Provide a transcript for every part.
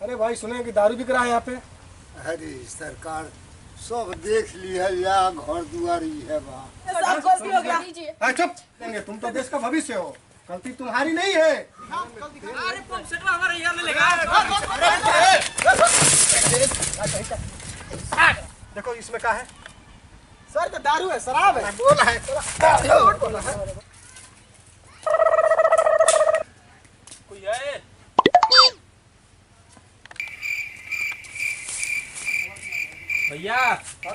अरे भाई सुने कि दारू बिक रहा है यहाँ पे। अरे सरकार सब देख ली है, या घर दुआरी है बा। सब गलती हो गया। चुप देंगे, तुम तो देश का भविष्य हो, गलती तुम्हारी नहीं है। अरे पंप सेट हमारे यहाँ ले लेगा। देखो इसमें क्या है। सर का दारू है, शराब है। बोला है बोला है। कोई है? भैया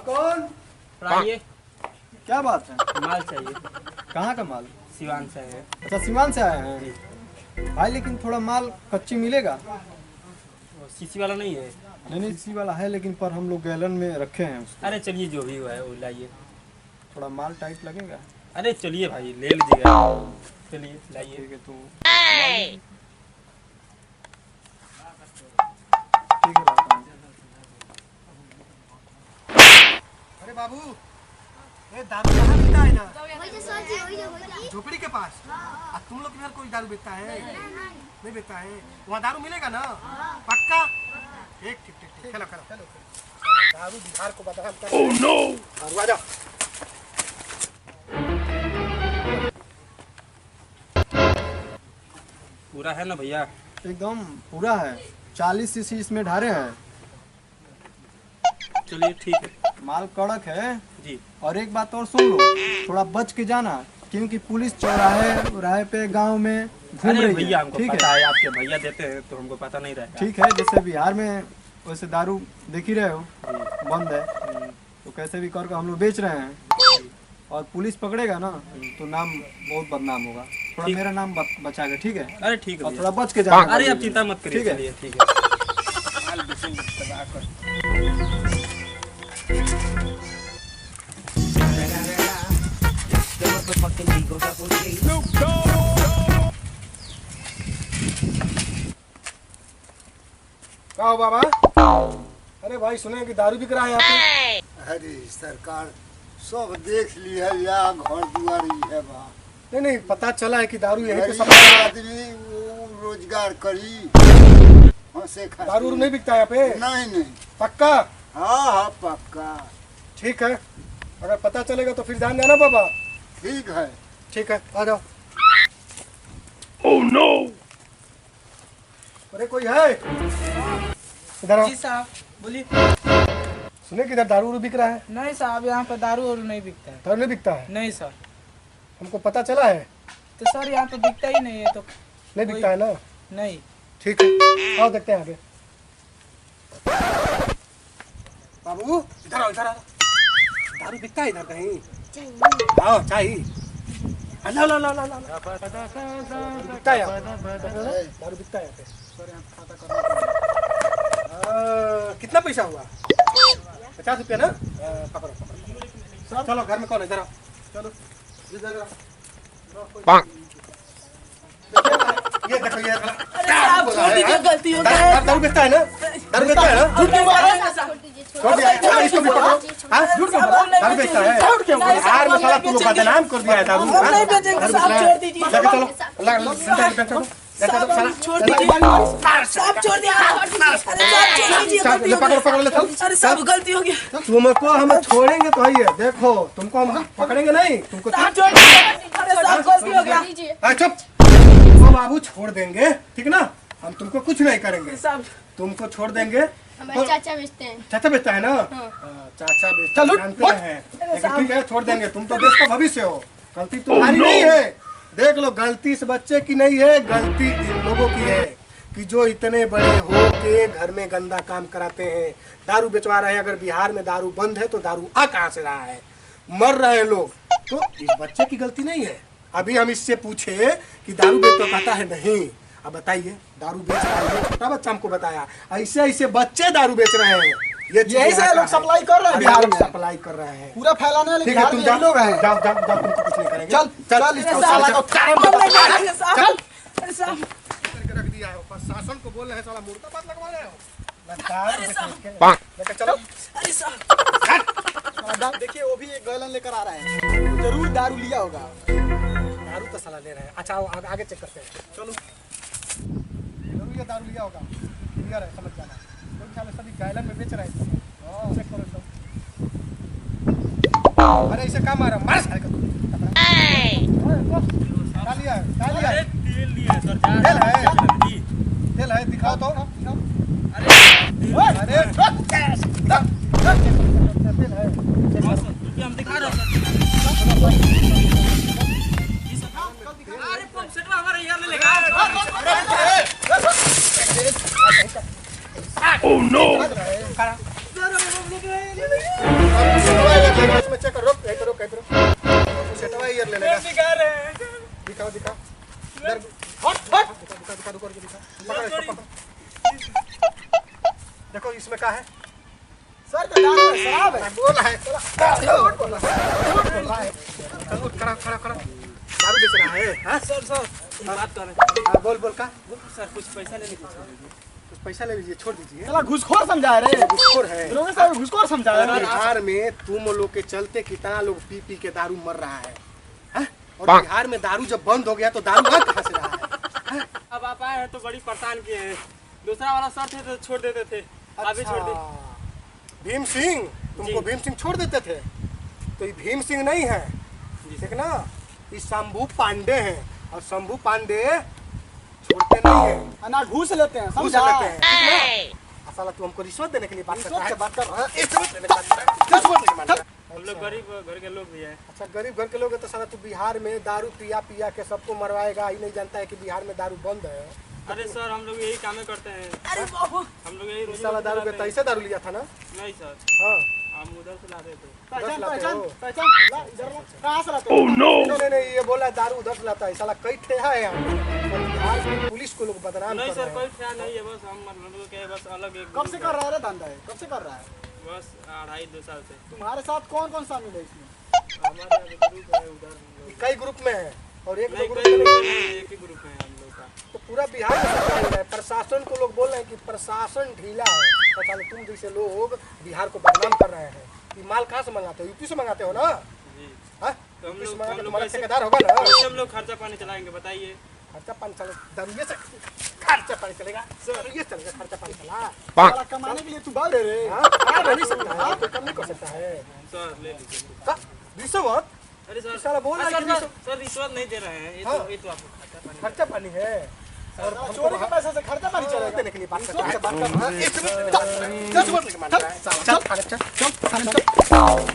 कौन? आइए, क्या बात है? माल चाहिए। कहाँ का माल? सिवान से है। अच्छा, सीवान से आए हैं भाई, लेकिन थोड़ा माल कच्ची मिलेगा। वो सीसी वाला नहीं है? नहीं सी वाला है, लेकिन पर हम लोग गैलन में रखे हैं उसको। अरे चलिए जो भी हुआ है वो लाइए। थोड़ा माल टाइट लगेगा। अरे चलिए भाई ले लीजिएगा, चलिए लाइए। ठीक है तो ठीक है लाता हूँ। अरे बाबू, ये दारू कहाँ मिलता है ना? झोपड़ी के पास। तुम लोग इधर कोई दारू बेचता है? नहीं बेचता है। वहाँ दारू मिलेगा ना? पक्का? ठीक ठीक ठीक ठीक, चलो चलो चलो। दारू बिहार को बदनाम कर। Oh no! दारू आ जाओ। पूरा है ना भैया? एकदम पूरा है। 40 सीसी इसमें ढारे हैं। चलिए ठीक है माल कड़क है जी। और एक बात और सुन लो, थोड़ा बच के जाना, क्योंकि पुलिस चौराहे पे गांव में घूम अरे रही भैया है। हमको ठीक पता है, है, आपके भैया देते हैं तो हमको पता नहीं रहेगा। ठीक है। जैसे बिहार में वैसे दारू देख ही रहे हो, बंद है, तो कैसे भी करके हम लोग बेच रहे हैं। और पुलिस पकड़ेगा ना तो नाम बहुत बदनाम होगा। थोड़ा मेरा नाम बचा के, ठीक है? अरे ठीक है और भैया। थोड़ा बच के जाना। अरे आप चिंता मत करिए। ठीक है। चलिए ठीक है। क्या हो बाबा? अरे भाई सुने कि दारू बिक रहा है यहाँ पे। अरे सरकार सब देख ली है, या घर दुआरी है बा। नहीं नहीं, पता चला है कि दारू यहीं पे गरीब सब। आदमी वो रोजगार करी, हंसे खाती। दारू नहीं बिकता यहाँ पे? नहीं नहीं, पक्का? हाँ हाँ पक्का। ठीक है, अगर पता चलेगा तो फिर ध्यान देना बाबा। ठीक है। ठीक है, आ जाओ। Oh no! अरे कोई है इधर आओ। जी साहब बोलिए। सुने कि इधर दारू उरू बिक रहा है? नहीं साहब, यहाँ पर दारू और नहीं बिकता है। दारू नहीं बिकता है? नहीं सर। हमको पता चला है। तो सर यहाँ पर बिकता ही नहीं है तो। नहीं बिकता है ना? नहीं। ठीक है, आओ देखते हैं आगे। बाबू इधर आओ, इधर आओ। दारू बिकता है इधर कहीं? आओ चाहिए। ला ला ला ला ला। बिकता है यहाँ पे। दारू बिकता है यहाँ पे। कितना पैसा हुआ? 50 रुपया ना? पकड़ो पकड़ो। चलो घर में कौन है? इधर आओ। चलो इधर आओ। ये देखो ये साहब छोड़ दीजिए, गलती हो गई। दारू बेचता है ना? दारू बेचता है ना? झूठ क्यों बोल रहे हैं साहब? छोड़ दिया है, इसको भी पकड़ो। हाँ झूठ क्यों बोल रहे हो? दारू बेचता है। झूठ क्यों बोल रहे हैं? बिहार में साला तुम लोग बदनाम कर दिया है दारू। हम नहीं बेचेंगे साहब, छोड़ दीजिए। लेके चलो, चलो साहब छोड़ दीजिए, साहब छोड़ दीजिए। अरे साहब छोड़ दीजिए, गलती हो पकड़ो पकड़ो ले चल। गई। अरे साहब गलती हो गया। तुमको हम छोड़ेंगे तो है, देखो तुमको हम पकड़ेंगे नहीं, तुमको साहब छोड़ दीजिए। अरे साहब गलती हो गया। चुप। तो बाबू छोड़ देंगे, ठीक ना? हम तुमको कुछ नहीं करेंगे, साहब तुमको छोड़ देंगे। हमारे चाचा बेचते हैं। चाचा बेचता है ना? चाचा बेचता है, लेकिन ठीक है छोड़ देंगे। तुम तो देश का भविष्य हो, गलती तुम्हारी नहीं है। देख लो, गलती इस बच्चे की नहीं है, गलती इन लोगों की है कि जो इतने बड़े हो के घर में गंदा काम कराते हैं, दारू बेचवा रहे हैं। अगर बिहार में दारू बंद है तो दारू आ कहाँ से रहा है? मर रहे हैं लोग, तो इस बच्चे की गलती नहीं है। अभी हम इससे पूछे कि दारू बेच, तो कहता है नहीं। अब बताइए, दारू बेच रहा है, छोटा बच्चा हमको बताया। ऐसे ऐसे बच्चे दारू बेच रहे हैं। यही से लोग सप्लाई कर रहे हैं बिहार में, सप्लाई कर रहे हैं पूरा फैलाने वाले ठीक है, बिहार तुम में जाओ यही लोग हैं। जाओ जाओ जाओ, तुमको कुछ नहीं करेंगे। चल चल चल साला को अरे साहब, अरे साहब करके रख दिया है। प्रशासन को बोल रहे हैं, साला मुर्दाबाद लगवा रहे हो। लेकर चलो। अरे साहब देखिए, वो भी एक गैलन लेकर आ रहा है, जरूर दारू लिया होगा। दारू तो साला ले रहे हैं। अच्छा आओ आगे चेक करते हैं। चलो, जरूर ये दारू लिया होगा। क्लियर है, समझ जाना। लोग ख्याल सभी गैलन में बेच रहे हैं, चेक करो एकदम। अरे इसे क्या मारा, मार साले का तू। क्या लिया है, क्या लिया है? तेल लिया है सर, तेल है? जी। तेल है, दिखाओ तो। अरे अरे तेल है। हम दिखा रहे हैं सर। अरे पंप सेट हमारा यार ले लेगा। Oh no. इसमें चेक करो, करो। सेटवा ईयर ले लेगा। दिखा रहे हैं। दिखाओ। इधर हट। दिखा। पकड़ो इसको, पकड़ो। देखो इसमें क्या है? सर तो दारू है, शराब है। बोला है। खड़ा। दारू बेच रहा है? हाँ? सर बात कर रहे हैं। हाँ, बोल का? सर कुछ पैसा लेने को कुछ पैसा ले लीजिए, छोड़ दीजिए। चला घुसखोर समझा रहे, घुसखोर है। दरोगा साहब घुसखोर समझा रहे हैं। बिहार में तुम लोग के चलते कितना लोग पी के दारू मर रहा है, हाँ? और बिहार में दारू जब बंद हो गया तो दारू आ कहाँ से रहा है? अब आप आए हैं तो बड़ी परेशान किए हैं। दूसरा वाला शर्त है तो छोड़ देते थे, अभी छोड़ दे। भीम सिंह, तुमको जी। भीम सिंह छोड़ देते थे, तो ये भीम सिंह नहीं है, ठीक ना? ये शंभू पांडे हैं, और शंभू पांडे छोड़ते नहीं है, ना घूस लेते हैं, घूस समझा? लेते हैं, ठीक ना? साला तू हमको रिश्वत देने के लिए बात कर रहा है? बात कर रहा है। रिश्वत देने की बात कर रहा है? रिश्वत देने की बात कर रहा है? हम लोग गरीब घर के लोग भी हैं। अच्छा, गरीब घर के लोग हैं तो साला तू बिहार में दारू पिया के सबको मरवाएगा, ये नहीं जानता है कि बिहार में दारू बंद है। अरे सर हम लोग यही कामें करते हैं, अरे बाबू हम लोग यही रोजी साला रोटी दारू चलाते के हैं। ऐसे दारू लिया था ना? नहीं सर, हाँ। हम उधर से लाते थे। पहचान लाते पहचान हो? पहचान ला इधर ला, कहाँ से लाते हो? नहीं, ये बोला दारू उधर से लाता है, साला कई ठेहा है यहाँ पे। और बिहार की पुलिस को लोग बदनाम नहीं कर सर रहे कोई हैं। ख्याल नहीं है, बस हम लोग के बस अलग एक कब से कर रहा है रे धंधा है? कब से कर रहा है? बस 2.5 साल से। तुम्हारे साथ कौन कौन शामिल है इसमें? हमारा ग्रुप है उधर हम लोग। कई ग्रुप में है और एक नहीं दो कोई ग्रुप में ग्रुप नहीं। नहीं, एक ही ग्रुप है हम लोग का। तो पूरा बिहार में सरकार हो रहा है। प्रशासन को लोग बोल रहे हैं कि प्रशासन ढीला है, पता नहीं तुम जैसे लोग बिहार को बदनाम कर रहे हैं। ये माल कहाँ से मंगाते हो? यूपी से मंगाते हो ना? जी हाँ? तो हम यूपी से लोग मंगा के हम लोग तुम्हारा कैसे ठेकेदार होगा ना? कैसे हम लोग खर्चा पानी चलाएंगे बताइए। खर्चा पानी चलो, दारूये से खर्चा पानी चलेगा, दारूये से चलेगा, खर्चा पानी चला। साला कमाने के लिए तू भाग रे। हाँ, कहाँ बनी सकता है, कोई कम नहीं कर सकता है। सर ले लीजिए। हाँ, रिश्वत? अरे सर साला बोल रहा है कि सर रिश्वत नहीं दे रहे हैं, ये हाँ। तो आपको खर्चा पानी खर्चा पानी है और साला हमको चोरी के पैसे से खर्चा पानी चलेगा। देने के लिए बात कर रहा है। बात कर रहा है। चल, चल, चल, चल, चल, चल, चल, चल, चल, चल, चल, चल, चल, चल,